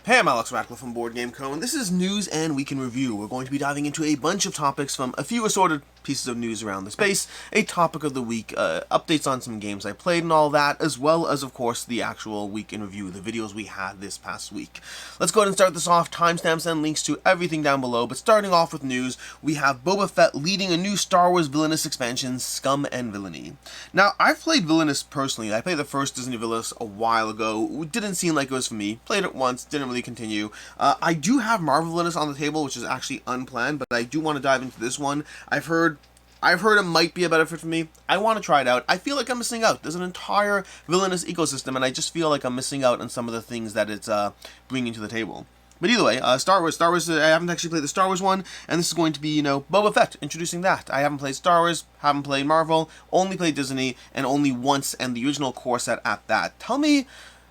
Hey, I'm Alex Ratcliffe from Board Game Co, and this is News and Week in Review. We're going to be diving into a bunch of topics from a few assorted pieces of news around the space, a topic of the week, updates on some games I played and all that, as well as, of course, the actual Week in Review, the videos we had this past week. Let's go ahead and start this off. Timestamps and links to everything down below, but starting off with news, we have Boba Fett leading a new Star Wars Villainous expansion, Scum and Villainy. Now, I've played Villainous personally. I played the first Disney Villainous a while ago. It didn't seem like it was for me. Played it once, didn't really continue. I do have Marvel Villainous on the table, which is actually unplanned, but I do want to dive into this one. I've heard it might be a better fit for me. I want to try it out. I feel like I'm missing out. There's an entire Villainous ecosystem, and I just feel like I'm missing out on some of the things that it's bringing to the table. But either way, Star Wars, I haven't actually played the Star Wars one, and this is going to be, Boba Fett, introducing that. I haven't played Star Wars, haven't played Marvel, only played Disney, and only once, and the original core set at that. Tell me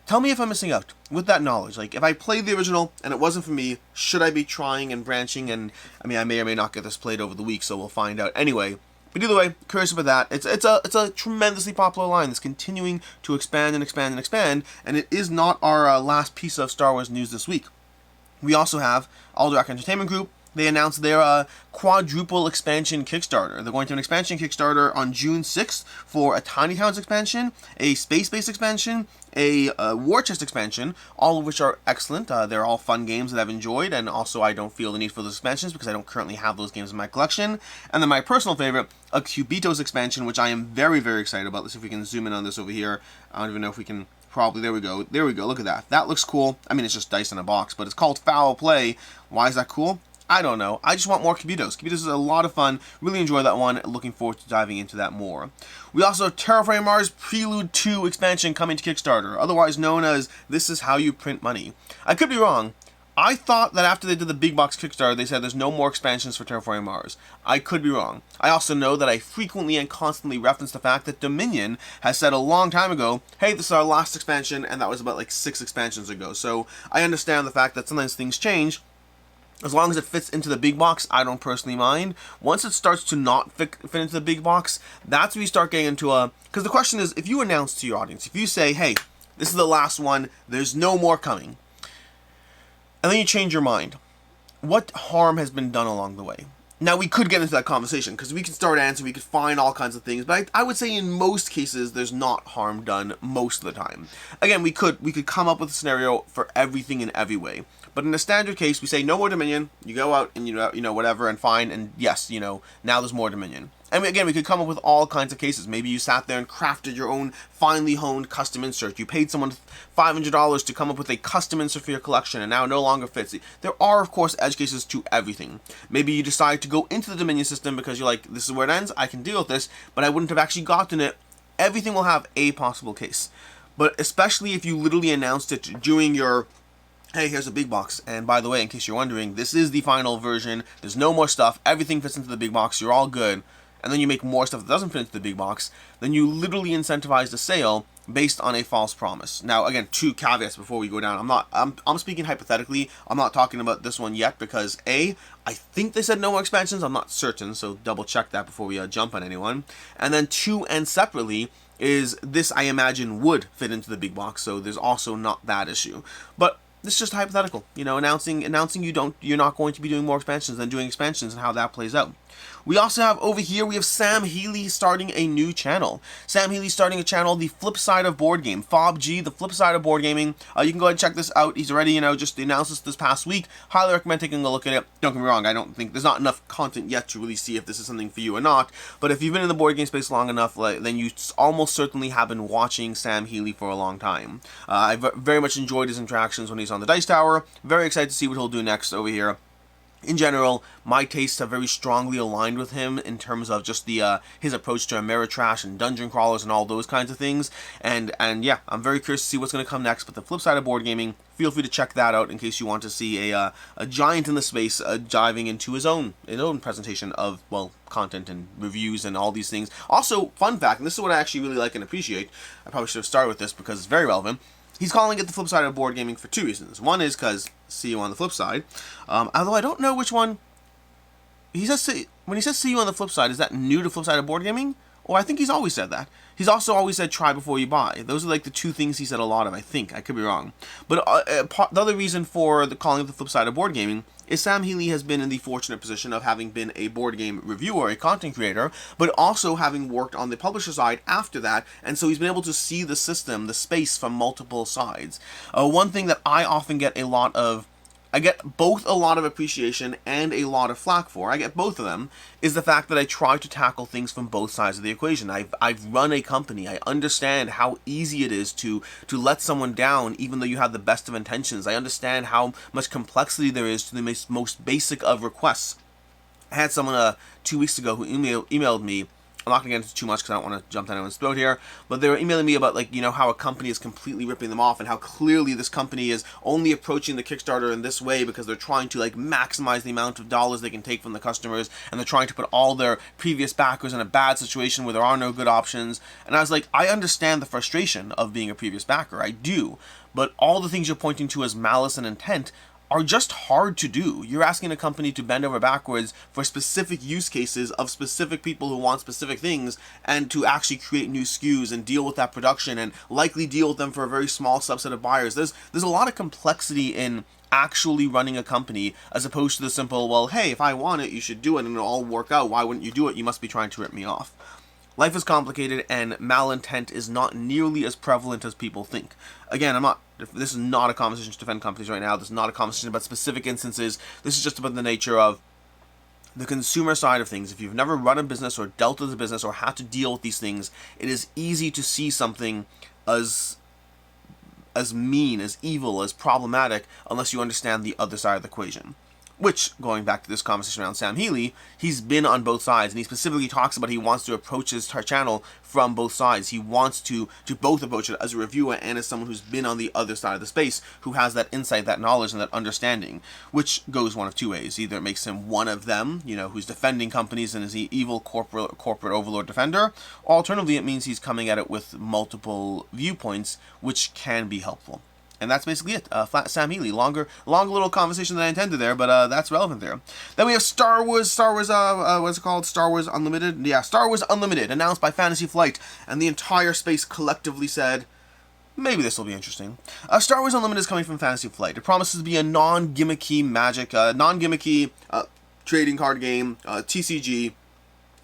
if I'm missing out with that knowledge. Like, if I played the original and it wasn't for me, should I be trying and branching? And, I mean, I may or may not get this played over the week, so we'll find out anyway. But either way, curious about that. It's a tremendously popular line that's continuing to expand and expand and expand, and it is not our last piece of Star Wars news this week. We also have Alderac Entertainment Group. They announced their quadruple expansion Kickstarter. They're going to an expansion Kickstarter on June 6th for a Tiny Towns expansion, a space-based expansion, a War Chest expansion, all of which are excellent. They're all fun games that I've enjoyed, and also I don't feel the need for those expansions because I don't currently have those games in my collection. And then my personal favorite, a Cubitos expansion, which I am very, very excited about. Let's see if we can zoom in on this over here. I don't even know if we can... Probably, there we go, look at that. That looks cool. I mean, it's just dice in a box, but it's called Foul Play. Why is that cool? I don't know. I just want more Cubitos. Cubitos is a lot of fun. Really enjoy that one. Looking forward to diving into that more. We also have Terraforming Mars Prelude 2 expansion coming to Kickstarter, otherwise known as This Is How You Print Money. I could be wrong. I thought that after they did the big box Kickstarter, they said there's no more expansions for Terraforming Mars. I could be wrong. I also know that I frequently and constantly reference the fact that Dominion has said a long time ago, hey, this is our last expansion, and that was about like 6 expansions ago. So I understand the fact that sometimes things change. As long as it fits into the big box, I don't personally mind. Once it starts to not fit into the big box, that's when you start getting into a... Because the question is, if you announce to your audience, if you say, hey, this is the last one, there's no more coming, and then you change your mind, what harm has been done along the way? Now, we could get into that conversation, because we could start answering, we could find all kinds of things, but I would say in most cases, there's not harm done most of the time. Again, we could come up with a scenario for everything in every way. But in a standard case, we say no more Dominion, you go out and you know whatever and fine, and yes, now there's more Dominion. And again, we could come up with all kinds of cases. Maybe you sat there and crafted your own finely honed custom insert. You paid someone $500 to come up with a custom insert for your collection, and now it no longer fits. There are, of course, edge cases to everything. Maybe you decide to go into the Dominion system because you're like, this is where it ends, I can deal with this, but I wouldn't have actually gotten it. Everything will have a possible case. But especially if you literally announced it during your... Hey, here's a big box, and by the way, in case you're wondering, this is the final version, there's no more stuff, everything fits into the big box, you're all good, and then you make more stuff that doesn't fit into the big box, then you literally incentivize the sale based on a false promise. Now, again, 2 caveats before we go down. I'm speaking hypothetically, I'm not talking about this one yet, because A, I think they said no more expansions, I'm not certain, so double check that before we jump on anyone, and then 2, and separately, is this, I imagine, would fit into the big box, so there's also not that issue. But this is just hypothetical, announcing you're not going to be doing more expansions than doing expansions and how that plays out. We also have over here, we have Sam Healy starting a new channel. Sam Healy starting a channel, The Flip Side of Board Game. FOBG, The Flip Side of Board Gaming. You can go ahead and check this out. He's already, just announced this past week. Highly recommend taking a look at it. Don't get me wrong, I don't think there's not enough content yet to really see if this is something for you or not. But if you've been in the board game space long enough, then you almost certainly have been watching Sam Healy for a long time. I very much enjoyed his interactions when he's on the Dice Tower. Very excited to see what he'll do next over here. In general, my tastes have very strongly aligned with him in terms of just the his approach to Ameritrash and dungeon crawlers and all those kinds of things. And yeah, I'm very curious to see what's going to come next. But the flip side of board gaming, feel free to check that out in case you want to see a giant in the space diving into his own presentation of, well, content and reviews and all these things. Also, fun fact, and this is what I actually really like and appreciate. I probably should have started with this because it's very relevant. He's calling it the flip side of board gaming for 2 reasons. One is because see you on the flip side. Although I don't know which one. When he says see you on the flip side, is that new to flip side of board gaming? Or I think he's always said that. He's also always said try before you buy. Those are like the two things he said a lot of, I think. I could be wrong. But the other reason for calling it the flip side of board gaming is Sam Healy has been in the fortunate position of having been a board game reviewer, a content creator, but also having worked on the publisher side after that, and so he's been able to see the system, the space from multiple sides. One thing that I often get I get both a lot of appreciation and a lot of flack for, I get both of them, is the fact that I try to tackle things from both sides of the equation. I've run a company. I understand how easy it is to let someone down even though you have the best of intentions. I understand how much complexity there is to the most basic of requests. I had someone 2 weeks ago who emailed me. I'm not going to get into too much because I don't want to jump down anyone's throat here, but they were emailing me about, like, how a company is completely ripping them off and how clearly this company is only approaching the Kickstarter in this way because they're trying to, like, maximize the amount of dollars they can take from the customers, and they're trying to put all their previous backers in a bad situation where there are no good options. And I was like, I understand the frustration of being a previous backer. I do. But all the things you're pointing to as malice and intent are just hard to do. You're asking a company to bend over backwards for specific use cases of specific people who want specific things, and to actually create new SKUs and deal with that production and likely deal with them for a very small subset of buyers. There's a lot of complexity in actually running a company as opposed to the simple, well, hey, if I want it, you should do it and it'll all work out. Why wouldn't you do it? You must be trying to rip me off. Life is complicated, and malintent is not nearly as prevalent as people think. Again, this is not a conversation to defend companies right now. This is not a conversation about specific instances. This is just about the nature of the consumer side of things. If you've never run a business or dealt with a business or had to deal with these things, it is easy to see something as mean, as evil, as problematic, unless you understand the other side of the equation. Which, going back to this conversation around Sam Healy, he's been on both sides, and he specifically talks about he wants to approach his channel from both sides. He wants to both approach it as a reviewer and as someone who's been on the other side of the space, who has that insight, that knowledge, and that understanding, which goes one of two ways. Either it makes him one of them, who's defending companies and is the evil corporate overlord defender, or alternatively it means he's coming at it with multiple viewpoints, which can be helpful. And that's basically it. Flat Sam Healy. Long little conversation than I intended there, but that's relevant there. Then we have Star Wars, what's it called? Star Wars Unlimited? Yeah, Star Wars Unlimited, announced by Fantasy Flight, and the entire space collectively said, maybe this will be interesting. Star Wars Unlimited is coming from Fantasy Flight. It promises to be a non-gimmicky magic, non-gimmicky trading card game, TCG,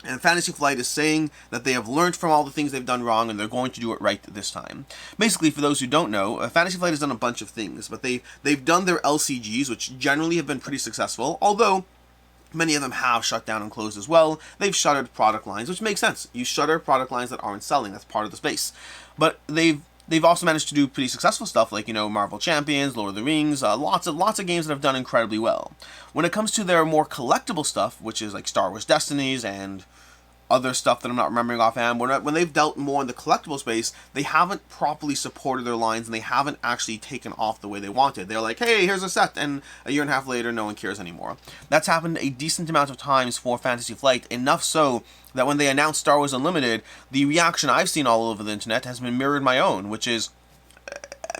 and Fantasy Flight is saying that they have learned from all the things they've done wrong and they're going to do it right this time. Basically, for those who don't know, Fantasy Flight has done a bunch of things, but they've done their LCGs, which generally have been pretty successful, although many of them have shut down and closed as well. They've shuttered product lines, which makes sense. You shutter product lines that aren't selling. That's part of the space. But they've also managed to do pretty successful stuff like, Marvel Champions, Lord of the Rings, lots of games that have done incredibly well. When it comes to their more collectible stuff, which is like Star Wars Destinies and other stuff that I'm not remembering offhand, when they've dealt more in the collectible space, they haven't properly supported their lines and they haven't actually taken off the way they wanted. They're like, hey, here's a set, and a year and a half later, no one cares anymore. That's happened a decent amount of times for Fantasy Flight, enough so that when they announced Star Wars Unlimited, the reaction I've seen all over the internet has been mirrored my own, which is,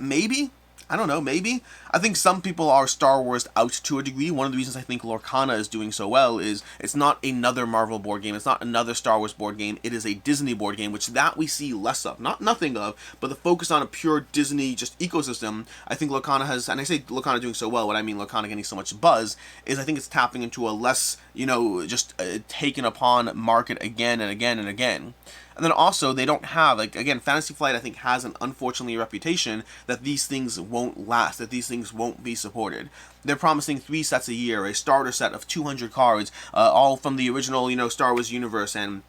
maybe? I don't know, maybe? I think some people are Star Wars out to a degree. One of the reasons I think Lorcana is doing so well is it's not another Marvel board game, it's not another Star Wars board game, it is a Disney board game, which that we see less of. Not nothing of, but the focus on a pure Disney just ecosystem, I think Lorcana has, and I say Lorcana doing so well, what I mean Lorcana getting so much buzz, is I think it's tapping into a less, just taken upon market again and again and again. And then also, they don't have, again, Fantasy Flight, I think, has an unfortunately reputation that these things won't last, that these things won't be supported. They're promising 3 sets a year, a starter set of 200 cards, all from the original, Star Wars universe, and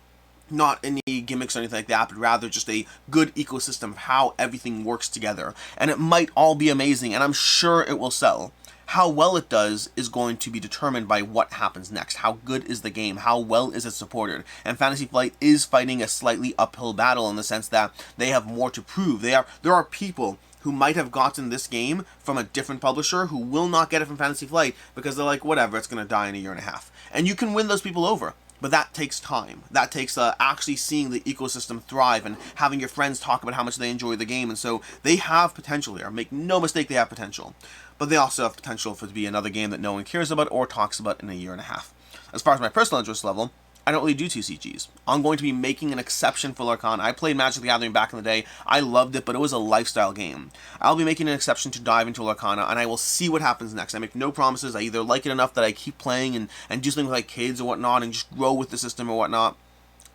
not any gimmicks or anything like that, but rather just a good ecosystem of how everything works together. And it might all be amazing, and I'm sure it will sell. How well it does is going to be determined by what happens next. How good is the game? How well is it supported? And Fantasy Flight is fighting a slightly uphill battle in the sense that they have more to prove. There are people who might have gotten this game from a different publisher who will not get it from Fantasy Flight because they're like, whatever, it's going to die in a year and a half. And you can win those people over. But that takes time. That takes actually seeing the ecosystem thrive and having your friends talk about how much they enjoy the game. And so they have potential here. Make no mistake, they have potential. But they also have potential for it to be another game that no one cares about or talks about in a year and a half. As far as my personal interest level, I don't really do TCGs. I'm going to be making an exception for Lorcana. I played Magic the Gathering back in the day. I loved it, but it was a lifestyle game. I'll be making an exception to dive into Lorcana, and I will see what happens next. I make no promises. I either like it enough that I keep playing and do something with like kids or whatnot and just grow with the system or whatnot,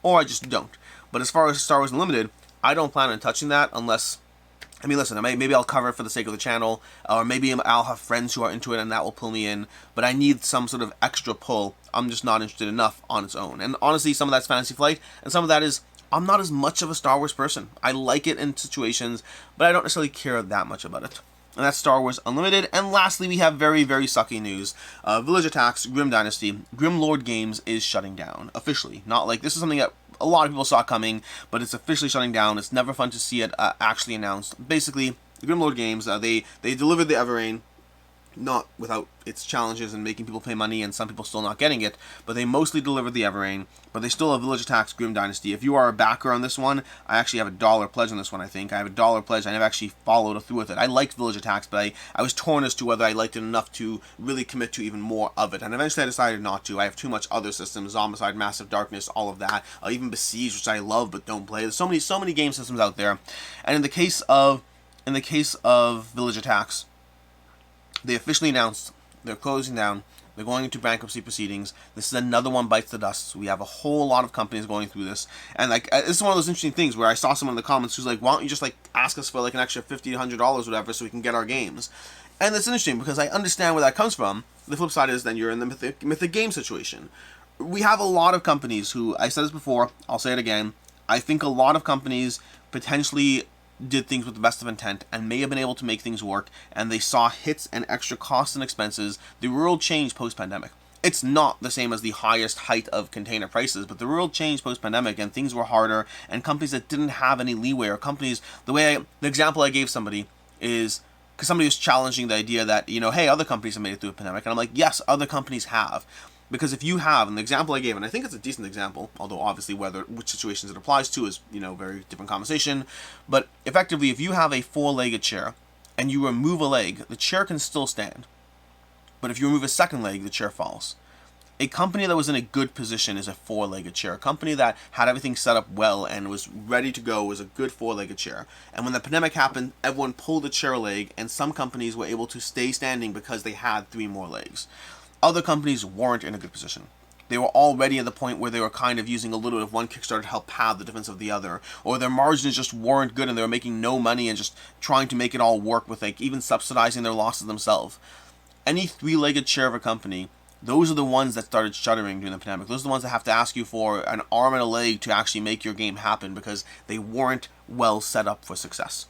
or I just don't. But as far as Star Wars Unlimited, I don't plan on touching that unless... I mean, listen, maybe I'll cover it for the sake of the channel, or maybe I'll have friends who are into it and that will pull me in, but I need some sort of extra pull. I'm just not interested enough on its own. And honestly, some of that's Fantasy Flight, and some of that is I'm not as much of a Star Wars person. I like it in situations, but I don't necessarily care that much about it. And that's Star Wars Unlimited. And lastly, we have very, very sucky news. Village Attacks, Grim Dynasty, Grimlord Games is shutting down, officially. Not like, this is something that a lot of people saw coming, but it's officially shutting down. It's never fun to see it actually announced. Basically, the Grimlord Games, they delivered the Everrain, not without its challenges and making people pay money and some people still not getting it, but they mostly delivered the Everrain, but they still have Village Attacks, Grim Dynasty. If you are a backer on this one, I actually have a $1 pledge on this one, I think. I have a $1 pledge. I never actually followed through with it. I liked Village Attacks, but I was torn as to whether I liked it enough to really commit to even more of it, and eventually I decided not to. I have too much other systems, Zombicide, Massive Darkness, all of that, even Besiege, which I love but don't play. There's so many game systems out there, and in the case of Village Attacks, they officially announced they're closing down. They're going into bankruptcy proceedings. This is another one bites the dust. So we have a whole lot of companies going through this. And like, this is one of those interesting things where I saw someone in the comments who's like, why don't you just like ask us for like an extra $50 to $100 or whatever so we can get our games? And that's interesting because I understand where that comes from. The flip side is then you're in the mythic game situation. We have a lot of companies who, I said this before, I'll say it again, I think a lot of companies potentially did things with the best of intent and may have been able to make things work, and they saw hits and extra costs and expenses. The world changed post-pandemic. It's not the same as the highest height of container prices, but the world changed post-pandemic and things were harder, and companies that didn't have any leeway, or companies, the example I gave somebody is, because somebody was challenging the idea that, you know, hey, other companies have made it through a pandemic, and I'm like, yes, other companies have. Because if you have, and the example I gave, and I think it's a decent example, although obviously which situations it applies to is, you know, very different conversation, but effectively, if you have a four-legged chair, and you remove a leg, the chair can still stand. But if you remove a second leg, the chair falls. A company that was in a good position is a four-legged chair. A company that had everything set up well and was ready to go was a good four-legged chair. And when the pandemic happened, everyone pulled the chair leg, and some companies were able to stay standing because they had 3 more legs. Other companies weren't in a good position. They were already at the point where they were kind of using a little bit of one Kickstarter to help pad the difference of the other, or their margins just weren't good and they were making no money and just trying to make it all work with like even subsidizing their losses themselves. Any 3-legged chair of a company, those are the ones that started shuttering during the pandemic. Those are the ones that have to ask you for an arm and a leg to actually make your game happen because they weren't well set up for success.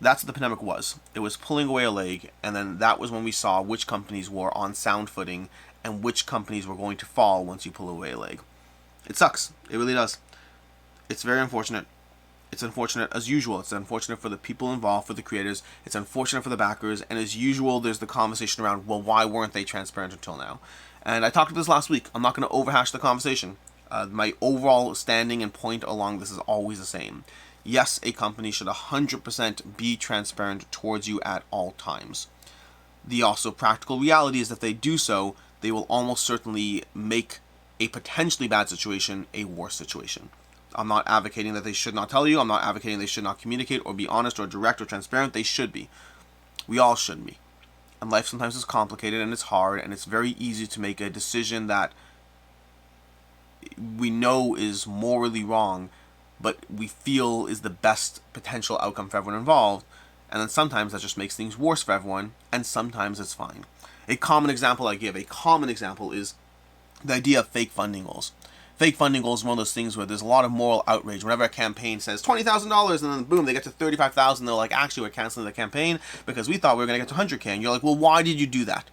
That's what the pandemic was. It was pulling away a leg, and then that was when we saw which companies were on sound footing and which companies were going to fall once you pull away a leg. It sucks. It really does. It's very unfortunate. It's unfortunate as usual. It's unfortunate for the people involved, for the creators. It's unfortunate for the backers. And as usual, there's the conversation around, well, why weren't they transparent until now? And I talked about this last week. I'm not going to overhash the conversation. My overall standing and point along this is always the same. Yes, a company should 100% be transparent towards you at all times. The also practical reality is that if they do so, they will almost certainly make a potentially bad situation a worse situation. I'm not advocating that they should not tell you. I'm not advocating they should not communicate or be honest or direct or transparent. They should be. We all should be. And life sometimes is complicated and it's hard, and it's very easy to make a decision that we know is morally wrong, but we feel is the best potential outcome for everyone involved, and then sometimes that just makes things worse for everyone, and sometimes it's fine. A common example I give, is the idea of fake funding goals. Fake funding goals is one of those things where there's a lot of moral outrage. Whenever a campaign says $20,000 and then boom, they get to $35,000, they're like, actually, we're canceling the campaign because we thought we were going to get to $100K. And you're like, well, why did you do that?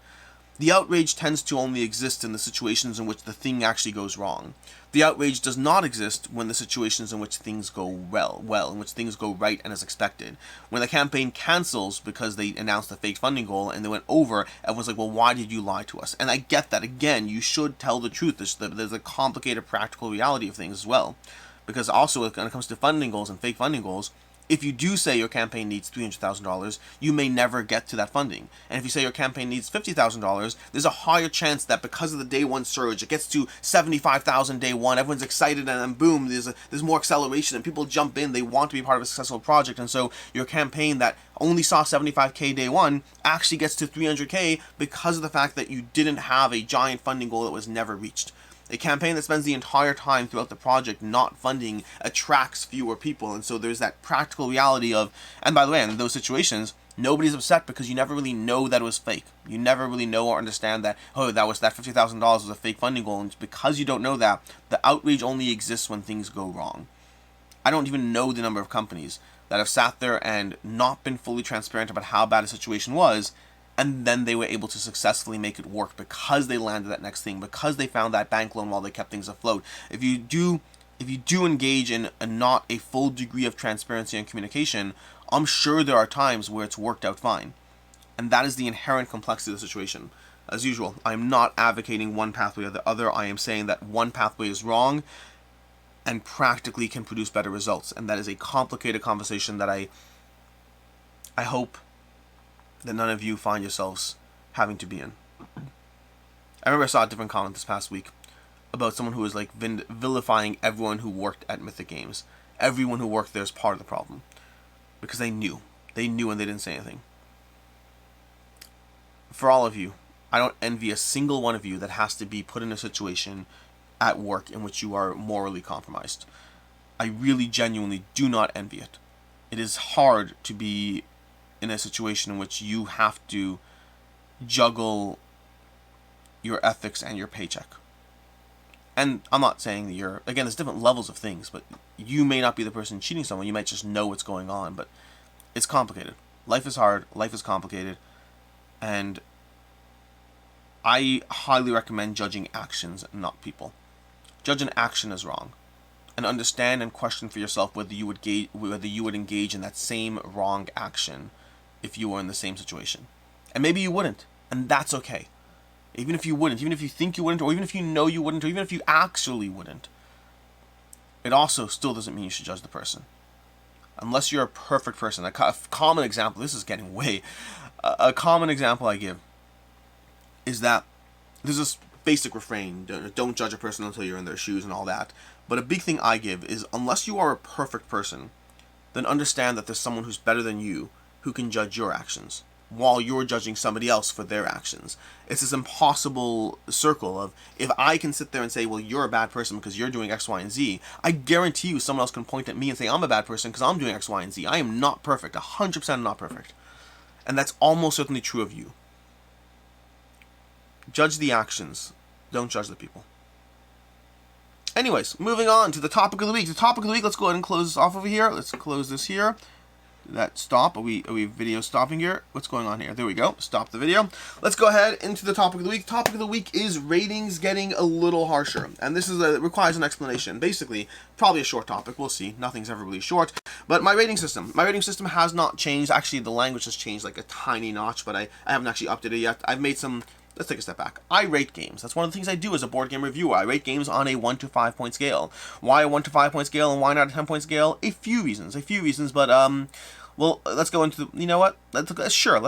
The outrage tends to only exist in the situations in which the thing actually goes wrong. The outrage does not exist when the situations in which things go well, in which things go right and as expected. When the campaign cancels because they announced a fake funding goal and they went over, everyone's like, well, why did you lie to us? And I get that. Again, you should tell the truth. There's a complicated practical reality of things as well. Because also when it comes to funding goals and fake funding goals, if you do say your campaign needs $300,000, you may never get to that funding. And if you say your campaign needs $50,000, there's a higher chance that because of the day one surge, it gets to $75,000 day one, everyone's excited, and then boom, there's more acceleration, and people jump in, they want to be part of a successful project, and so your campaign that only saw $75K day one actually gets to $300K because of the fact that you didn't have a giant funding goal that was never reached. A campaign that spends the entire time throughout the project not funding attracts fewer people, and so there's that practical reality of, and by the way, in those situations, nobody's upset because you never really know that it was fake. You never really know or understand that, oh, that $50,000 was a fake funding goal, and because you don't know that, the outrage only exists when things go wrong. I don't even know the number of companies that have sat there and not been fully transparent about how bad a situation was, and then they were able to successfully make it work because they landed that next thing, because they found that bank loan while they kept things afloat. If you do engage in not a full degree of transparency and communication, I'm sure there are times where it's worked out fine. And that is the inherent complexity of the situation. As usual, I'm not advocating one pathway or the other. I am saying that one pathway is wrong and practically can produce better results. And that is a complicated conversation that I hope that none of you find yourselves having to be in. I remember I saw a different comment this past week about someone who was like vilifying everyone who worked at Mythic Games. Everyone who worked there is part of the problem. Because they knew. They knew and they didn't say anything. For all of you, I don't envy a single one of you that has to be put in a situation at work in which you are morally compromised. I really genuinely do not envy it. It is hard to be in a situation in which you have to juggle your ethics and your paycheck. And I'm not saying that again, there's different levels of things, but you may not be the person cheating someone, you might just know what's going on, but it's complicated. Life is hard, life is complicated, and I highly recommend judging actions, not people. Judge an action as wrong, and understand and question for yourself whether you would engage in that same wrong action if you were in the same situation. And maybe you wouldn't, and that's okay. Even if you wouldn't, even if you think you wouldn't, or even if you know you wouldn't, or even if you actually wouldn't, it also still doesn't mean you should judge the person. Unless you're a perfect person. A common example, this is getting way, a common example I give is that there's this basic refrain, don't judge a person until you're in their shoes and all that. But a big thing I give is, unless you are a perfect person, then understand that there's someone who's better than you who can judge your actions while you're judging somebody else for their actions. It's this impossible circle of, if I can sit there and say, well, you're a bad person because you're doing X, Y, and Z, I guarantee you someone else can point at me and say I'm a bad person because I'm doing X, Y, and Z. I am not perfect, 100% not perfect. And that's almost certainly true of you. Judge the actions, don't judge the people. Anyways, moving on to the topic of the week. The topic of the week, let's go ahead and close this off over here. Let's close this here. That stop. Are we video stopping here? What's going on here? There we go. Stop the video. Let's go ahead into the topic of the week. Topic of the week is ratings getting a little harsher, and this requires an explanation. Basically, probably a short topic. We'll see. Nothing's ever really short. But my rating system has not changed. Actually, the language has changed like a tiny notch, but I haven't actually updated it yet. I've made some. Let's take a step back. I rate games. That's one of the things I do as a board game reviewer. I rate games on a 1 to 5 point scale. Why a 1 to 5 point scale and why not a 10 point scale? A few reasons, but well, let's go into you know what? Let's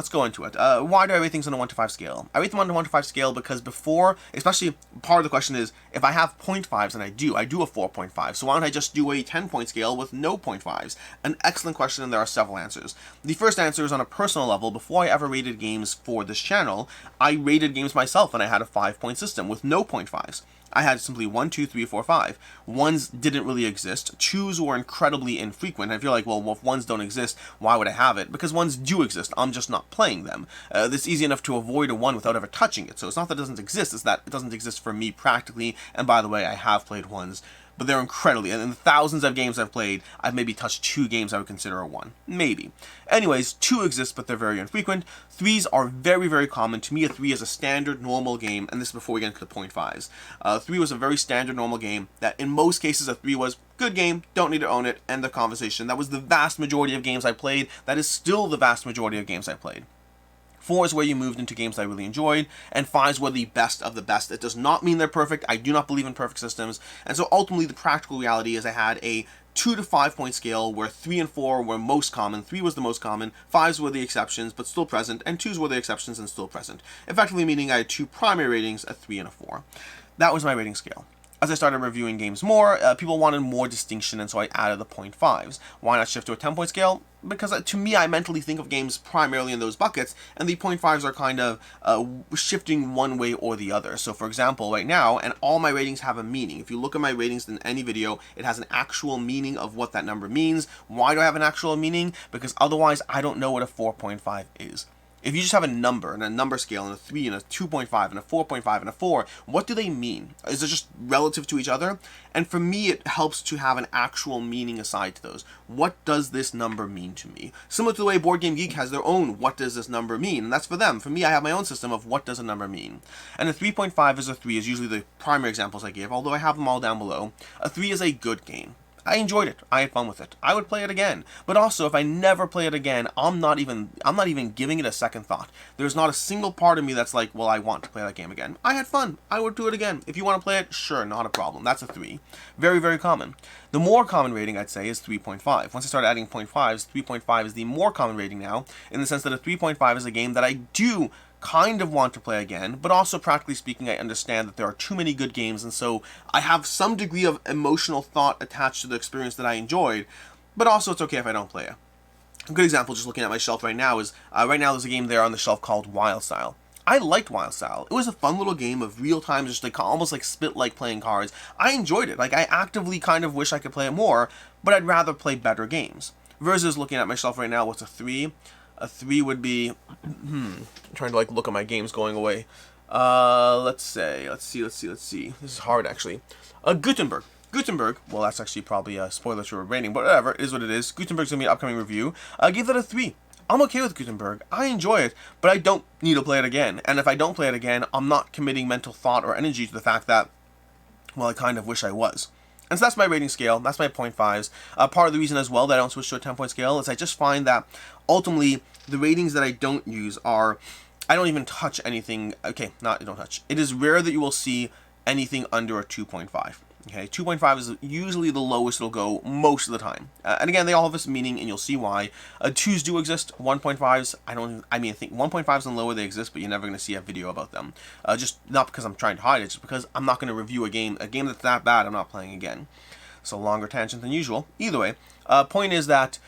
go into it. Why do I rate things on a 1 to 5 scale? I rate them on a 1 to 5 scale because before, especially part of the question is, if I have 0.5s, and I do a 4.5, so why don't I just do a 10 point scale with no 0.5s? An excellent question, and there are several answers. The first answer is on a personal level. Before I ever rated games for this channel, I rated games myself, and I had a 5-point system with no 0.5s. I had simply 1, 2, 3, 4, 5. Ones didn't really exist. Twos were incredibly infrequent. I feel like, well, if ones don't exist, why would I have it? Because ones do exist. I'm just not playing them. It's easy enough to avoid a 1 without ever touching it. So it's not that it doesn't exist, it's that it doesn't exist for me practically. And by the way, I have played ones, but they're incredibly, and in the thousands of games I've played, I've maybe touched 2 games I would consider a 1. Maybe. Anyways, 2 exist, but they're very infrequent. 3s are very, very common. To me, a 3 is a standard, normal game, and this is before we get into the 0.5s. 3 was a very standard, normal game that in most cases a 3 was good game, don't need to own it, end of conversation. That was the vast majority of games I played. That is still the vast majority of games I played. 4 is where you moved into games I really enjoyed, and 5s were the best of the best. It does not mean they're perfect. I do not believe in perfect systems, and so ultimately the practical reality is I had a 2 to 5 point scale where 3 and 4 were most common, 3 was the most common, 5s were the exceptions but still present, and 2s were the exceptions and still present. Effectively meaning I had 2 primary ratings, a 3 and a 4. That was my rating scale. As I started reviewing games more, people wanted more distinction, and so I added the 0.5s. Why not shift to a 10-point scale? Because to me, I mentally think of games primarily in those buckets, and the 0.5s are kind of shifting one way or the other. So for example, right now, and all my ratings have a meaning. If you look at my ratings in any video, it has an actual meaning of what that number means. Why do I have an actual meaning? Because otherwise, I don't know what a 4.5 is. If you just have a number and a number scale and a 3 and a 2.5 and a 4.5 and a 4, what do they mean? Is it just relative to each other? And for me, it helps to have an actual meaning aside to those. What does this number mean to me? Similar to the way Board Game Geek has their own what does this number mean? And that's for them. For me, I have my own system of what does a number mean. And a 3.5 is a 3 is usually the primary examples I give, although I have them all down below. A 3 is a good game. I enjoyed it. I had fun with it. I would play it again. But also, if I never play it again, I'm not even giving it a second thought. There's not a single part of me that's like, well, I want to play that game again. I had fun. I would do it again. If you want to play it, sure, not a problem. That's a 3. Very, very common. The more common rating, I'd say, is 3.5. Once I started adding 0.5s, 3.5 is the more common rating now, in the sense that a 3.5 is a game that I do kind of want to play again, but also practically speaking, I understand that there are too many good games, and so I have some degree of emotional thought attached to the experience that I enjoyed, but also it's okay if I don't play it. A good example, just looking at my shelf right now, is right now there's a game there on the shelf called Wildstyle. I liked Wildstyle. It was a fun little game of real time, just like almost like spit-like playing cards. I enjoyed it. Like, I actively kind of wish I could play it more, but I'd rather play better games. Versus looking at my shelf right now, what's a 3? A 3 would be, I'm trying to like look at my games going away. Let's see. This is hard actually. Gutenberg, well that's actually probably a spoiler to a rating, but whatever, it is what it is. Gutenberg's gonna be an upcoming review. I gave that a 3. I'm okay with Gutenberg. I enjoy it, but I don't need to play it again. And if I don't play it again, I'm not committing mental thought or energy to the fact that, well, I kind of wish I was. And so that's my rating scale. That's my 0.5s. Part of the reason as well that I don't switch to a 10-point scale is I just find that ultimately the ratings that I don't use are, I don't even touch anything. Okay, not you don't touch. It is rare that you will see anything under a 2.5. Okay, 2.5 is usually the lowest it'll go most of the time. And again, they all have this meaning, and you'll see why. 2s do exist. 1.5s, I think 1.5s and lower they exist, but you're never going to see a video about them. Just not because I'm trying to hide it, just because I'm not going to review a game that's that bad. I'm not playing again. So longer tangent than usual. Either way, point is that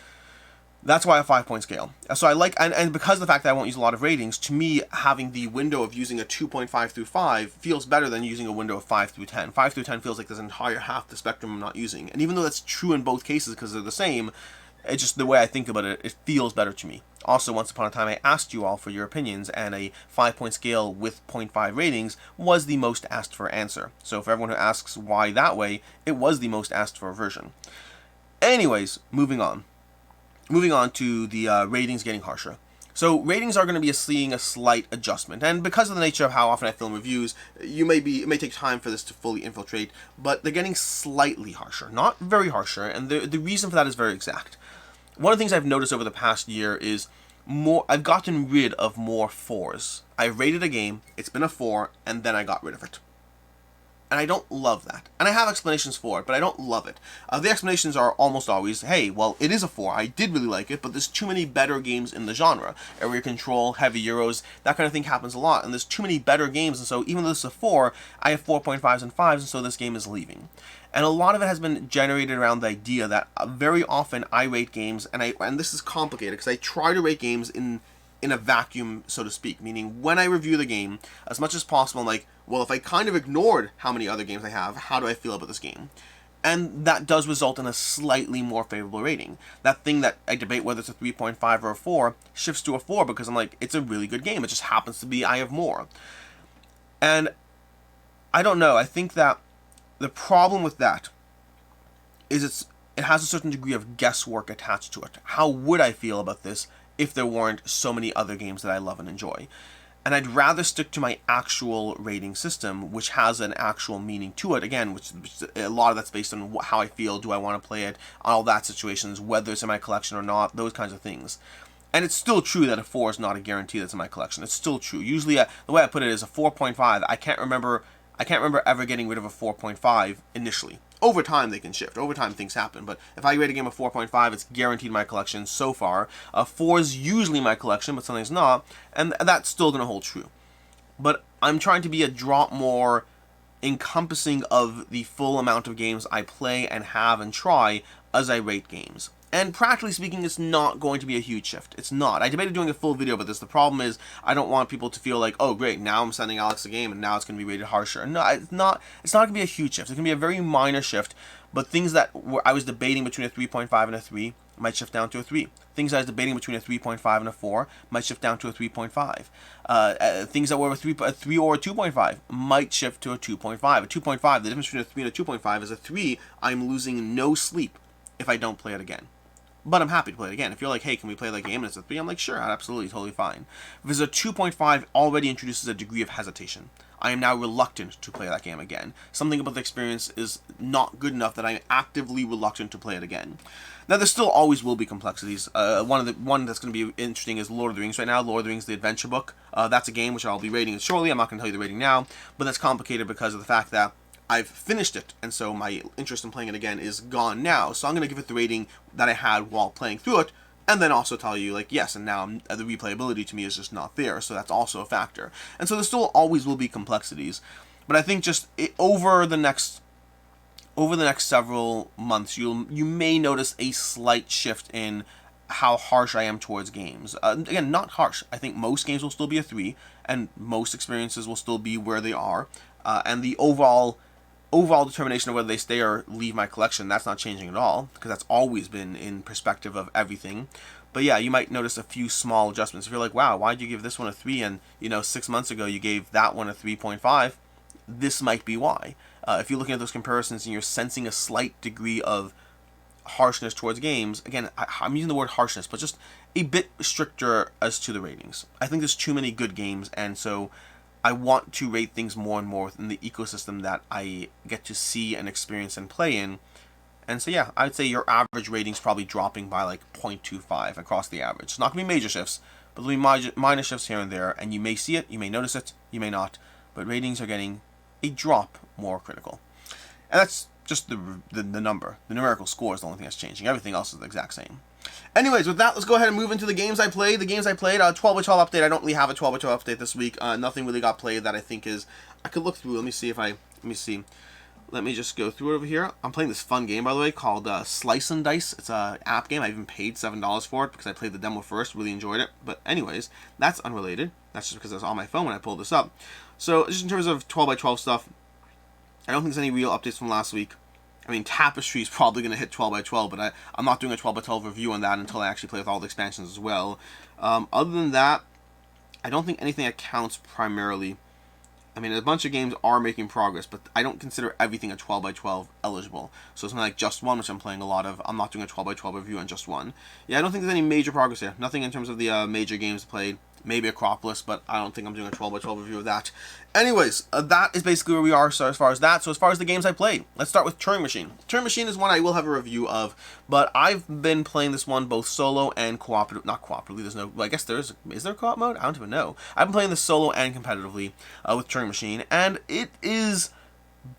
that's why a 5-point scale. So I like, and because of the fact that I won't use a lot of ratings, to me, having the window of using a 2.5 through 5 feels better than using a window of 5 through 10. 5 through 10 feels like there's an entire half the spectrum I'm not using. And even though that's true in both cases because they're the same, it's just the way I think about it, it feels better to me. Also, once upon a time, I asked you all for your opinions, and a 5-point scale with 0.5 ratings was the most asked for answer. So for everyone who asks why that way, it was the most asked for version. Anyways, moving on. Moving on to the ratings getting harsher. So ratings are going to be seeing a slight adjustment, and because of the nature of how often I film reviews, it may take time for this to fully infiltrate, but they're getting slightly harsher, not very harsher, and the reason for that is very exact. One of the things I've noticed over the past year is I've gotten rid of more 4s. I rated a game, it's been a 4, and then I got rid of it. And I don't love that. And I have explanations for it, but I don't love it. The explanations are almost always, hey, well, it is a 4. I did really like it, but there's too many better games in the genre. Area Control, Heavy Euros, that kind of thing happens a lot. And there's too many better games, and so even though this is a 4, I have 4.5s and 5s, and so this game is leaving. And a lot of it has been generated around the idea that very often I rate games, and this is complicated, because I try to rate games in a vacuum, so to speak, meaning when I review the game, as much as possible, I'm like, well, if I kind of ignored how many other games I have, how do I feel about this game? And that does result in a slightly more favorable rating. That thing that I debate whether it's a 3.5 or a 4 shifts to a 4 because I'm like, it's a really good game. It just happens to be I have more. And I don't know. I think that the problem with that is it has a certain degree of guesswork attached to it. How would I feel about this if there weren't so many other games that I love and enjoy? And I'd rather stick to my actual rating system, which has an actual meaning to it, again, which a lot of that's based on how I feel, do I want to play it, all that situations, whether it's in my collection or not, those kinds of things. And it's still true that a 4 is not a guarantee that's in my collection. It's still true. Usually, the way I put it is a 4.5, I can't remember ever getting rid of a 4.5 initially. Over time, they can shift. Over time, things happen. But if I rate a game of 4.5, it's guaranteed my collection so far. 4 is usually my collection, but something's not. And that's still going to hold true. But I'm trying to be a drop more encompassing of the full amount of games I play and have and try as I rate games. And practically speaking, it's not going to be a huge shift. It's not. I debated doing a full video about this. The problem is I don't want people to feel like, oh great, now I'm sending Alex a game and now it's going to be rated harsher. No, it's not going to be a huge shift. It's going to be a very minor shift, but things that I was debating between a 3.5 and a 3 might shift down to a 3. Things I was debating between a 3.5 and a 4 might shift down to a 3.5. Things that were a 3 or a 2.5 might shift to a 2.5. A 2.5, the difference between a 3 and a 2.5 is a 3, I'm losing no sleep if I don't play it again. But I'm happy to play it again. If you're like, hey, can we play that game and it's a 3? I'm like, sure, absolutely, totally fine. If it's a 2.5, already introduces a degree of hesitation. I am now reluctant to play that game again. Something about the experience is not good enough that I'm actively reluctant to play it again. Now, there still always will be complexities. One that's going to be interesting is Lord of the Rings right now. Lord of the Rings, the adventure book. That's a game which I'll be rating shortly. I'm not going to tell you the rating now, but that's complicated because of the fact that I've finished it, and so my interest in playing it again is gone now. So I'm going to give it the rating that I had while playing through it, and then also tell you, like, yes, and now the replayability to me is just not there, so that's also a factor. And so there still always will be complexities, but I think just over the next several months, you may notice a slight shift in how harsh I am towards games. Again, not harsh. I think most games will still be a 3, and most experiences will still be where they are, and the overall determination of whether they stay or leave my collection, that's not changing at all, because that's always been in perspective of everything. But yeah, you might notice a few small adjustments. If you're like, wow, why'd you give this one a 3 and, 6 months ago you gave that one a 3.5, this might be why. If you're looking at those comparisons and you're sensing a slight degree of harshness towards games, again, I'm using the word harshness, but just a bit stricter as to the ratings. I think there's too many good games, and so I want to rate things more and more within the ecosystem that I get to see and experience and play in. And so yeah, I'd say your average rating's probably dropping by like 0.25 across the average. It's not going to be major shifts, but there'll be minor shifts here and there, and you may see it, you may notice it, you may not, but ratings are getting a drop more critical. And that's just the number. The numerical score is the only thing that's changing. Everything else is the exact same. Anyways, with that, let's go ahead and move into the games I played. The games I played, 12x12 update. I don't really have a 12x12 update this week. Nothing really got played that I think is... I could look through. Let me see. Let me just go through it over here. I'm playing this fun game, by the way, called Slice and Dice. It's an app game. I even paid $7 for it because I played the demo first. Really enjoyed it. But anyways, that's unrelated. That's just because I was on my phone when I pulled this up. So, just in terms of 12x12 stuff, I don't think there's any real updates from last week. I mean, Tapestry is probably going to hit 12x12, but I'm not doing a 12x12 review on that until I actually play with all the expansions as well. Other than that, I don't think anything that counts primarily. I mean, a bunch of games are making progress, but I don't consider everything a 12x12 eligible. So something like Just One, which I'm playing a lot of, I'm not doing a 12x12 review on Just One. Yeah, I don't think there's any major progress here. Nothing in terms of the major games played. Maybe Acropolis, but I don't think I'm doing a 12x12 review of that. Anyways, that is basically where we are as far as that. So as far as the games I played, let's start with Turing Machine. Turing Machine is one I will have a review of, but I've been playing this one both solo and cooperative. Not cooperatively, there's no... Well, I guess there is there a co-op mode? I don't even know. I've been playing this solo and competitively with Turing Machine, and it is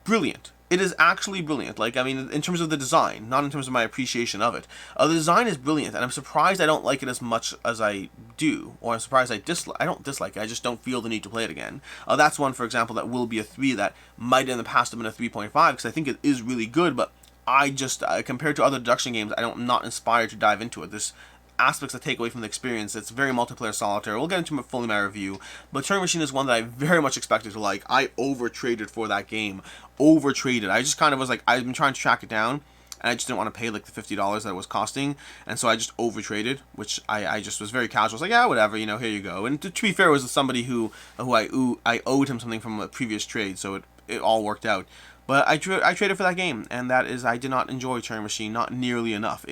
brilliant. It is actually brilliant. Like, I mean, in terms of the design, not in terms of my appreciation of it. The design is brilliant, and I'm surprised I don't like it as much as I do, or I'm surprised I don't dislike it. I just don't feel the need to play it again. That's one, for example, that will be a 3 that might in the past have been a 3.5, because I think it is really good, but I just, compared to other deduction games, I'm not inspired to dive into it. There's aspects that take away from the experience. It's very multiplayer solitaire. We'll get into it fully in my review, but Turing Machine is one that I very much expected to like. I overtraded for that game. Overtraded. I just kind of was like, I've been trying to track it down, and I just didn't want to pay like the $50 that it was costing, and so I just overtraded, which I just was very casual. I was like, yeah, whatever, here you go. And to be fair, it was somebody who I owed him something from a previous trade, so it all worked out. But I traded for that game, and that is, I did not enjoy Turing Machine, not nearly enough.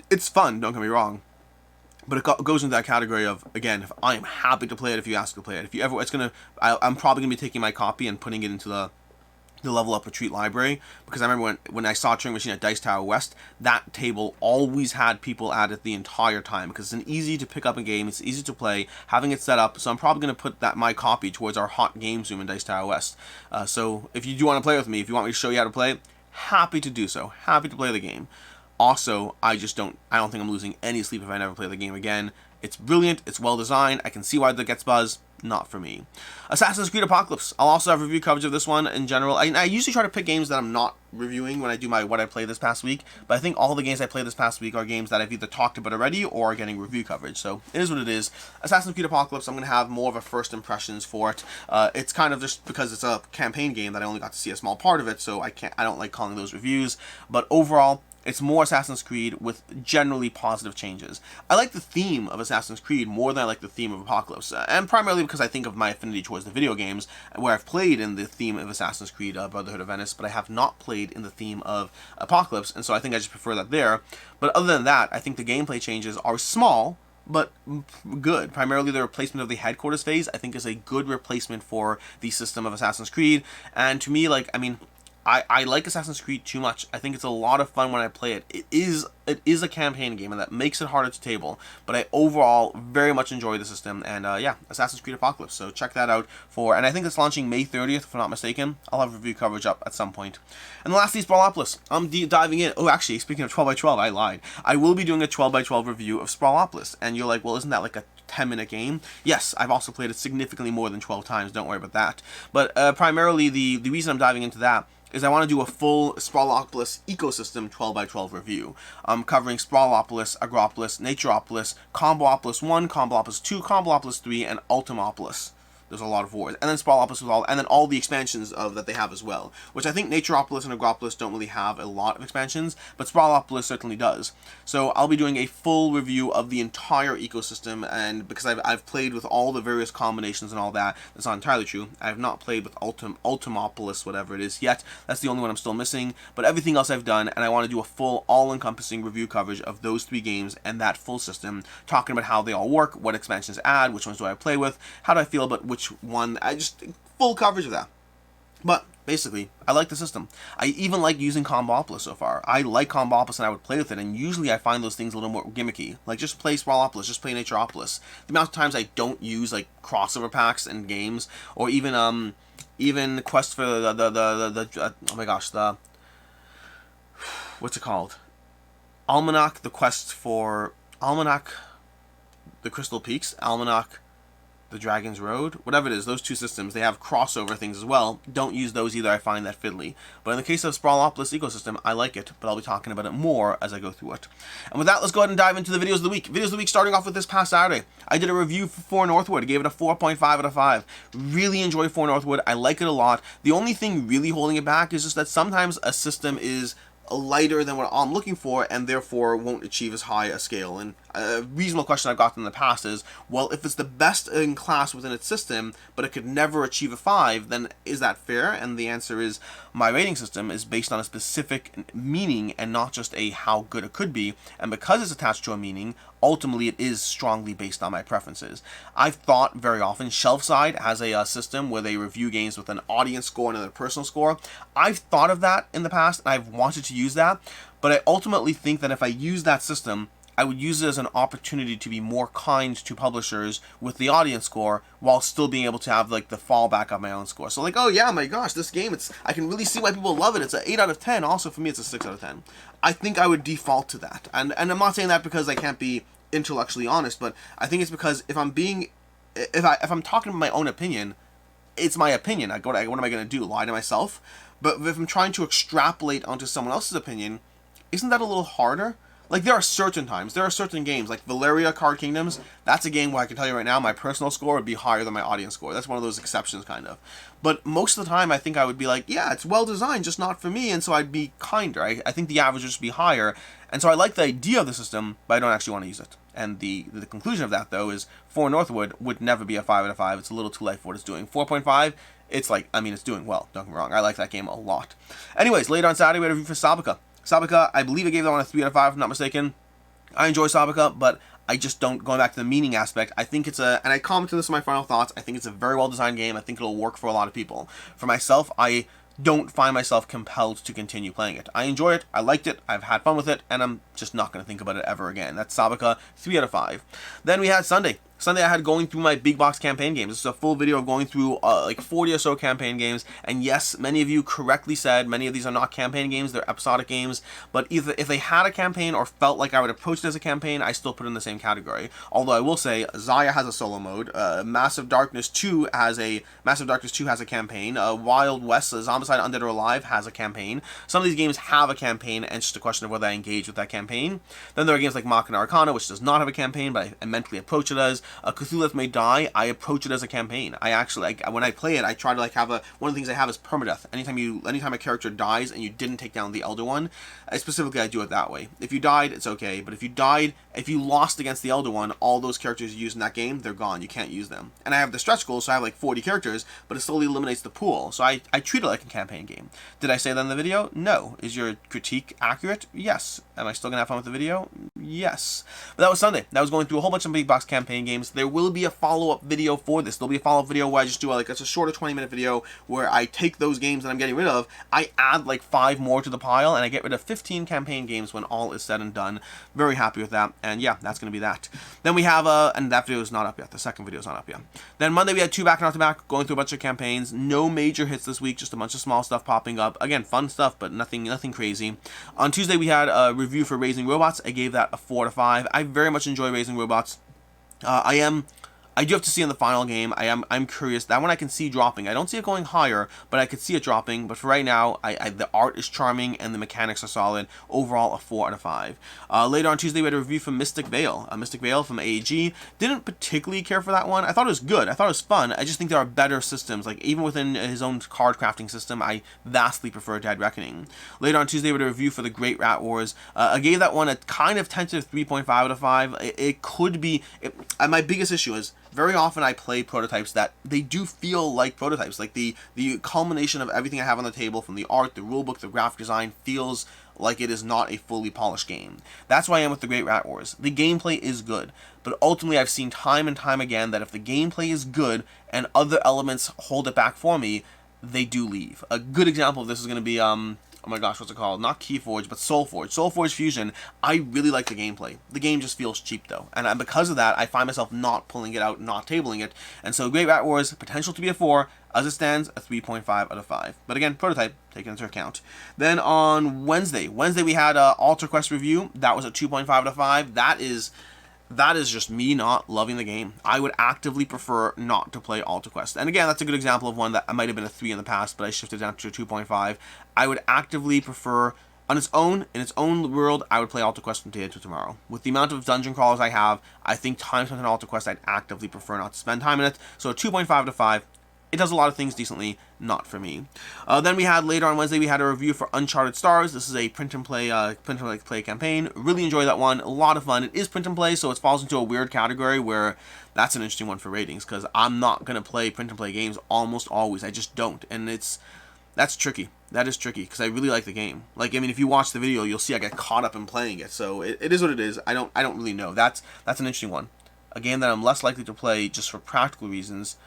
It's fun, don't get me wrong, but it goes into that category of, again, if I am happy to play it if you ask to play it. If you ever, I'm probably going to be taking my copy and putting it into the level up retreat library, because I remember when I saw Turing Machine at Dice Tower West, that table always had people at it the entire time, because it's an easy to pick up a game, it's easy to play, having it set up, so I'm probably going to put my copy towards our hot games room in Dice Tower West. So if you do want to play with me, if you want me to show you how to play, happy to do so. Happy to play the game. Also, I don't think I'm losing any sleep if I never play the game again. It's brilliant, it's well designed, I can see why it gets buzz. Not for me. Assassin's Creed Apocalypse. I'll also have review coverage of this one in general. I usually try to pick games that I'm not reviewing when I do what I played this past week, but I think all the games I played this past week are games that I've either talked about already or are getting review coverage, so it is what it is. Assassin's Creed Apocalypse, I'm going to have more of a first impressions for it. It's kind of just because it's a campaign game that I only got to see a small part of it, so I don't like calling those reviews, but overall, it's more Assassin's Creed with generally positive changes. I like the theme of Assassin's Creed more than I like the theme of Apocalypse, and primarily because I think of my affinity towards the video games, where I've played in the theme of Assassin's Creed Brotherhood of Venice, but I have not played in the theme of Apocalypse, and so I think I just prefer that there. But other than that, I think the gameplay changes are small, but good. Primarily the replacement of the headquarters phase, I think, is a good replacement for the system of Assassin's Creed, and to me, I like Assassin's Creed too much. I think it's a lot of fun when I play it. It is a campaign game, and that makes it harder to table. But I overall very much enjoy the system, and yeah, Assassin's Creed Apocalypse. So check that out and I think it's launching May 30th, if I'm not mistaken. I'll have review coverage up at some point. And lastly, Sprawlopolis. I'm diving in. Oh, actually, speaking of 12x12, I lied. I will be doing a 12x12 review of Sprawlopolis, and you're like, well, isn't that like a 10-minute game? Yes, I've also played it significantly more than 12 times. Don't worry about that. But primarily, the reason I'm diving into that is I want to do a full Sprawlopolis ecosystem 12x12 review. Covering Sprawlopolis, Agropolis, Naturopolis, Combopolis 1, Combopolis 2, Combopolis 3, and Ultimopolis. There's a lot of words. And then Sprawlopolis with and then all the expansions that they have as well. Which I think Naturopolis and Agropolis don't really have a lot of expansions, but Sprawlopolis certainly does. So I'll be doing a full review of the entire ecosystem, and because I've played with all the various combinations and all that, that's not entirely true. I have not played with Ultimopolis, whatever it is, yet. That's the only one I'm still missing, but everything else I've done, and I want to do a full, all-encompassing review coverage of those 3 games and that full system, talking about how they all work, what expansions add, which ones do I play with, how do I feel about which one. I just full coverage of that. But basically, I like the system. I even like using Combopolis so far. I like Combopolis and I would play with it, and usually I find those things a little more gimmicky. Like, just play Sprawlopolis, just play Naturopolis. The amount of times I don't use like crossover packs in games, or even quest for the oh my gosh, the what's it called? Almanac, the quest for Almanac, the Crystal Peaks, Almanac, the Dragon's Road, whatever it is, those 2 systems, they have crossover things as well. Don't use those either, I find that fiddly. But in the case of Sprawlopolis ecosystem, I like it, but I'll be talking about it more as I go through it. And with that, let's go ahead and dive into the videos of the week. Videos of the week starting off with this past Saturday. I did a review for Northwood. I gave it a 4.5 out of 5. Really enjoy Northwood. I like it a lot. The only thing really holding it back is just that sometimes a system is lighter than what I'm looking for, and therefore won't achieve as high a scale. And a reasonable question I've gotten in the past is, well, if it's the best in class within its system, but it could never achieve a 5, then is that fair? And the answer is, my rating system is based on a specific meaning and not just a how good it could be, and because it's attached to a meaning, ultimately it is strongly based on my preferences. I've thought very often, Shelfside has a system where they review games with an audience score and a personal score. I've thought of that in the past, and I've wanted to use that, but I ultimately think that if I use that system, I would use it as an opportunity to be more kind to publishers with the audience score while still being able to have like the fallback of my own score. So like, oh yeah, my gosh, this game, I can really see why people love it. It's an 8 out of 10. Also for me, it's a 6 out of 10. I think I would default to that. And I'm not saying that because I can't be intellectually honest, but I think it's because if I'm talking my own opinion, it's my opinion. What am I going to do? Lie to myself? But if I'm trying to extrapolate onto someone else's opinion, isn't that a little harder? Like, there are certain games, like Valeria Card Kingdoms, that's a game where I can tell you right now, my personal score would be higher than my audience score. That's one of those exceptions, kind of. But most of the time, I think I would be like, yeah, it's well designed, just not for me, and so I'd be kinder. I think the average would just be higher, and so I like the idea of the system, but I don't actually want to use it. And the conclusion of that, though, is For Northwood would never be a 5 out of 5. It's a little too light for what it's doing. 4.5, it's like, I mean, it's doing well, don't get me wrong. I like that game a lot. Anyways, later on Saturday, we had a review for Sabika. Sabika, I believe I gave that one a 3 out of 5, if I'm not mistaken. I enjoy Sabika, but I just don't, going back to the meaning aspect, I think it's and I commented this in my final thoughts, I think it's a very well-designed game. I think it'll work for a lot of people. For myself, I don't find myself compelled to continue playing it. I enjoy it, I liked it, I've had fun with it, and I'm just not going to think about it ever again. That's Sabika, 3 out of 5. Then we had Sunday. Sunday I had going through my big box campaign games. This is a full video of going through like 40 or so campaign games. And yes, many of you correctly said many of these are not campaign games, they're episodic games. But either if they had a campaign or felt like I would approach it as a campaign, I still put it in the same category. Although I will say, Zaya has a solo mode. Massive Darkness 2 has a campaign. Wild West, Zombicide Undead or Alive has a campaign. Some of these games have a campaign, and it's just a question of whether I engage with that campaign. Then there are games like Machina Arcana, which does not have a campaign, but I mentally approach it as. Cthulhu May Die, I approach it as a campaign. I actually, when I play it, I try to have one of the things I have is permadeath. Anytime a character dies and you didn't take down the Elder One, I do it that way. If you died, it's okay, but if you lost against the Elder One, all those characters you used in that game, they're gone. You can't use them. And I have the stretch goal, so I have like 40 characters, but it slowly eliminates the pool. So I treat it like a campaign game. Did I say that in the video? No. Is your critique accurate? Yes. Am I still going to have fun with the video? Yes. But that was Sunday. That was going through a whole bunch of big box campaign games. There will be a follow-up video for this. There'll be a follow-up video where I just do it's a shorter 20-minute video where I take those games that I'm getting rid of, I add like 5 more to the pile, and I get rid of 15 campaign games when all is said and done. Very happy with that. And yeah, that's going to be that. Then we have, and that video is not up yet. The second video is not up yet. Then Monday we had 2 back-to-back, going through a bunch of campaigns. No major hits this week, just a bunch of small stuff popping up. Again, fun stuff, but nothing crazy. On Tuesday we had a review for Raising Robots. I gave that a 4 out of 5. I very much enjoy Raising Robots. I do have to see in the final game. I'm curious. That one I can see dropping. I don't see it going higher, but I could see it dropping. But for right now, the art is charming and the mechanics are solid. Overall, a 4 out of 5. Later on Tuesday, we had a review from Mystic Vale. Mystic Vale from AEG. Didn't particularly care for that one. I thought it was good. I thought it was fun. I just think there are better systems. Like, even within his own card crafting system, I vastly prefer Dead Reckoning. Later on Tuesday, we had a review for the Great Rat Wars. I gave that one a kind of tentative 3.5 out of 5. It could be... my biggest issue is... very often I play prototypes that they do feel like prototypes. Like the culmination of everything I have on the table, from the art, the rulebook, the graphic design, feels like it is not a fully polished game. That's why I am with the Great Rat Wars. The gameplay is good, but ultimately I've seen time and time again that if the gameplay is good and other elements hold it back for me, they do leave. A good example of this is going to be oh my gosh, what's it called? Not Keyforge, but Soulforge. Soulforge Fusion, I really like the gameplay. The game just feels cheap, though. And because of that, I find myself not pulling it out, not tabling it. And so Great Rat Wars, potential to be a 4. As it stands, a 3.5 out of 5. But again, prototype, taken into account. Then on Wednesday we had Alter Quest review. That was a 2.5 out of 5. That is just me not loving the game. I would actively prefer not to play Alter Quest. And again, that's a good example of one that might have been a 3 in the past, but I shifted down to a 2.5. I would actively prefer, on its own, in its own world, I would play Alter Quest from today to tomorrow. With the amount of dungeon crawlers I have, I think time spent on Alter Quest, I'd actively prefer not to spend time in it. So a 2.5 out of 5. It does a lot of things decently, not for me. Then we had, later on Wednesday, we had a review for Uncharted Stars. This is a print and play campaign. Really enjoyed that one. A lot of fun. It is print and play, so it falls into a weird category where that's an interesting one for ratings, because I'm not going to play print and play games almost always. I just don't. And that's tricky. That is tricky, because I really like the game. Like, I mean, if you watch the video, you'll see I get caught up in playing it. So it is what it is. I don't really know. That's an interesting one. A game that I'm less likely to play just for practical reasons.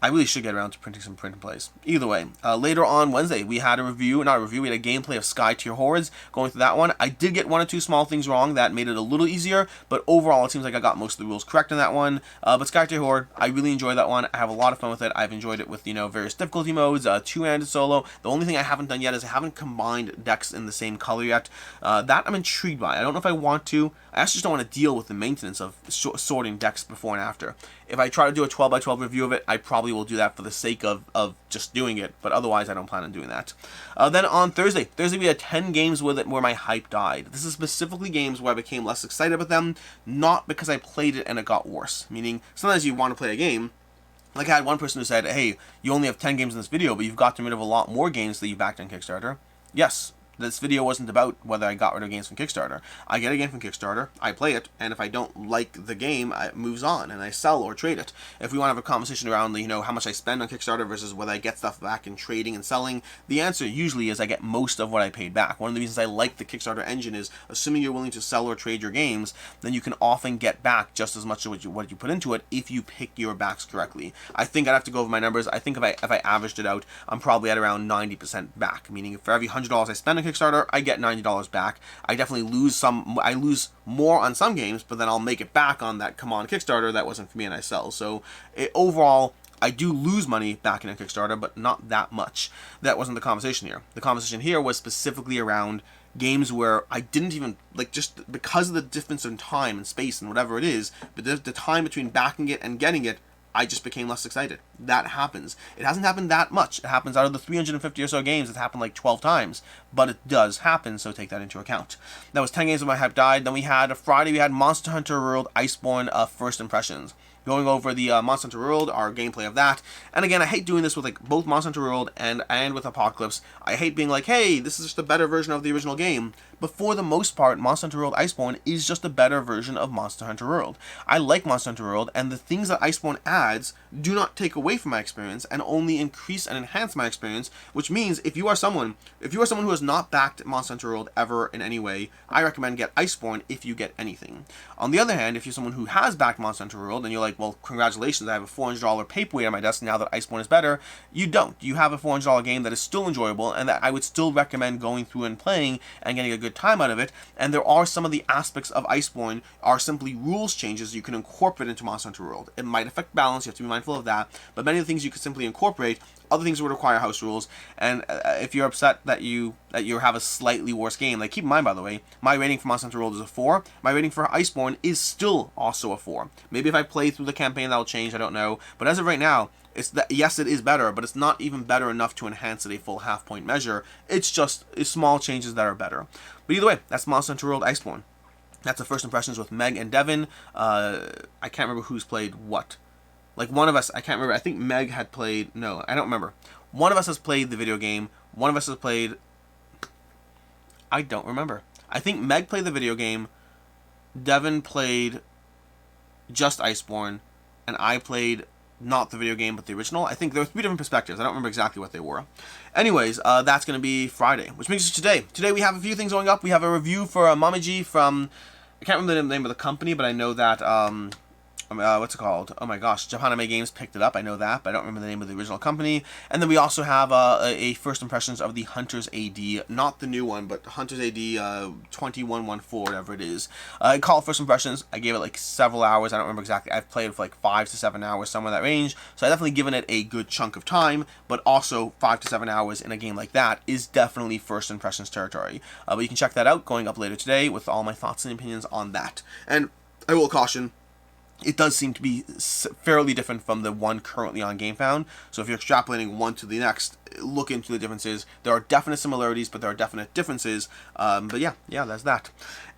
I really should get around to printing some print and plays. Either way, later on Wednesday, we had we had a gameplay of Skytear Hordes. Going through that one, I did get 1 or 2 small things wrong that made it a little easier, but overall, it seems like I got most of the rules correct in that one. But Skytear Horde, I really enjoyed that one. I have a lot of fun with it. I've enjoyed it with, various difficulty modes, 2-handed solo. The only thing I haven't done yet is I haven't combined decks in the same color yet. That I'm intrigued by. I don't know if I want to. I actually just don't want to deal with the maintenance of sorting decks before and after. If I try to do a 12 by 12 review of it, I probably will do that for the sake of just doing it, but otherwise I don't plan on doing that. Then on Thursday we had 10 games with it where my hype died. This is specifically games where I became less excited about them, not because I played it and it got worse. Meaning, sometimes you want to play a game, like I had one person who said, hey, you only have 10 games in this video, but you've gotten rid of a lot more games that you backed on Kickstarter. Yes. This video wasn't about whether I got rid of games from Kickstarter. I get a game from Kickstarter, I play it, and if I don't like the game, it moves on, and I sell or trade it. If we want to have a conversation around, how much I spend on Kickstarter versus whether I get stuff back in trading and selling, the answer usually is I get most of what I paid back. One of the reasons I like the Kickstarter engine is, assuming you're willing to sell or trade your games, then you can often get back just as much of what you put into it if you pick your backs correctly. I think I'd have to go over my numbers. I think if I averaged it out, I'm probably at around 90% back, meaning for every $100 I spend on Kickstarter, Kickstarter, I get $90 back. I definitely lose some. I lose more on some games, but then I'll make it back on that come on Kickstarter that wasn't for me and I sell. So overall, I do lose money back in a Kickstarter, but not that much. That wasn't the conversation here. The conversation here was specifically around games where I didn't even, like, just because of the difference in time and space and whatever it is, but the time between backing it and getting it, I just became less excited. That happens. It hasn't happened that much. It happens out of the 350 or so games. It's happened like 12 times. But it does happen, so take that into account. That was 10 games where my hype died. Then we had, Friday, we had Monster Hunter World Iceborne First Impressions. Going over the Monster Hunter World, our gameplay of that. And again, I hate doing this with like both Monster Hunter World and with Apocalypse. I hate being like, hey, this is just a better version of the original game. But for the most part, Monster Hunter World Iceborne is just a better version of Monster Hunter World. I like Monster Hunter World, and the things that Iceborne adds do not take away from my experience and only increase and enhance my experience, which means if you are someone who has not backed Monster Hunter World ever in any way, I recommend get Iceborne if you get anything. On the other hand, if you're someone who has backed Monster Hunter World and you're like, well, congratulations, I have a $400 paperweight on my desk now that Iceborne is better, you don't. You have a $400 game that is still enjoyable and that I would still recommend going through and playing and getting a good time out of it. And there are some of the aspects of Iceborne are simply rules changes you can incorporate into Monster Hunter World. It might affect balance, you have to be mindful of that, but many of the things you could simply incorporate. Other things would require house rules, and if you're upset that you have a slightly worse game, like, keep in mind, by the way, my rating for Monster Hunter World is a 4. My rating for Iceborne is still also a 4. Maybe if I play through the campaign that'll change, I don't know. But as of right now, yes, it is better, but it's not even better enough to enhance it a full half-point measure. It's just small changes that are better. But either way, that's Monster Hunter World Iceborne. That's the first impressions with Meg and Devin. I can't remember who's played what. Like, one of us, I can't remember, I think Meg had played, no, I don't remember. One of us has played the video game, one of us has played, I don't remember. I think Meg played the video game, Devin played just Iceborne, and I played not the video game, but the original. I think there were 3 different perspectives. I don't remember exactly what they were. Anyways, that's going to be Friday, which brings us to today. Today we have a few things going up. We have a review for Momiji from, I can't remember the name of the company, but I know that, what's it called? Oh my gosh, Japanime Games picked it up. I know that, but I don't remember the name of the original company. And then we also have a first impressions of the Hunter's AD, not the new one, but Hunter's AD 2114, whatever it is. I call it first impressions. I gave it like several hours. I don't remember exactly. I've played for like 5 to 7 hours, somewhere in that range. So I've definitely given it a good chunk of time, but also 5 to 7 hours in a game like that is definitely first impressions territory. But you can check that out going up later today with all my thoughts and opinions on that. And I will caution, it does seem to be fairly different from the one currently on GameFound. So if you're extrapolating one to the next, look into the differences. There are definite similarities, but there are definite differences. But yeah, that's that.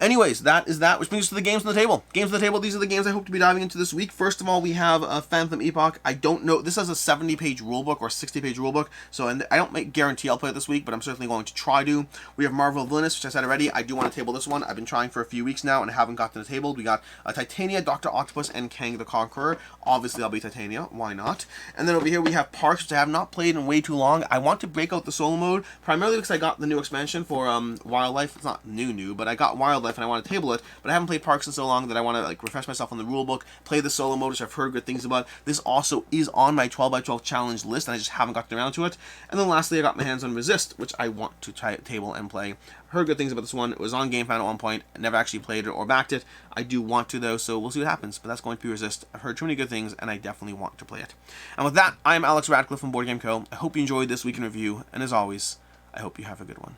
Anyways, that is that, which brings us to the games on the table. Games on the table, these are the games I hope to be diving into this week. First of all, we have Phantom Epoch. I don't know, this has a 70-page rulebook or 60-page rulebook, so I don't guarantee I'll play it this week, but I'm certainly going to try to. We have Marvel Villainous, which I said already. I do want to table this one. I've been trying for a few weeks now, and I haven't gotten to the table. We got Titania, Dr. Octopus, and Kang the Conqueror. Obviously, I'll be Titania. Why not? And then over here, we have Parks, which I have not played in way too long. I want to break out the solo mode, primarily because I got the new expansion for Wildlife. It's not new, but I got Wildlife, and I want to table it, but I haven't played Parks in so long that I want to like refresh myself on the rulebook, play the solo mode, which I've heard good things about. This also is on my 12x12 challenge list, and I just haven't gotten around to it. And then lastly, I got my hands on Resist, which I want to try table and play. Heard good things about this one. It was on GameFound at one point. I never actually played it or backed it. I do want to, though, so we'll see what happens. But that's going to be Resist. I've heard too many good things, and I definitely want to play it. And with that, I'm Alex Radcliffe from Board Game Co. I hope you enjoyed this week in review, and as always, I hope you have a good one.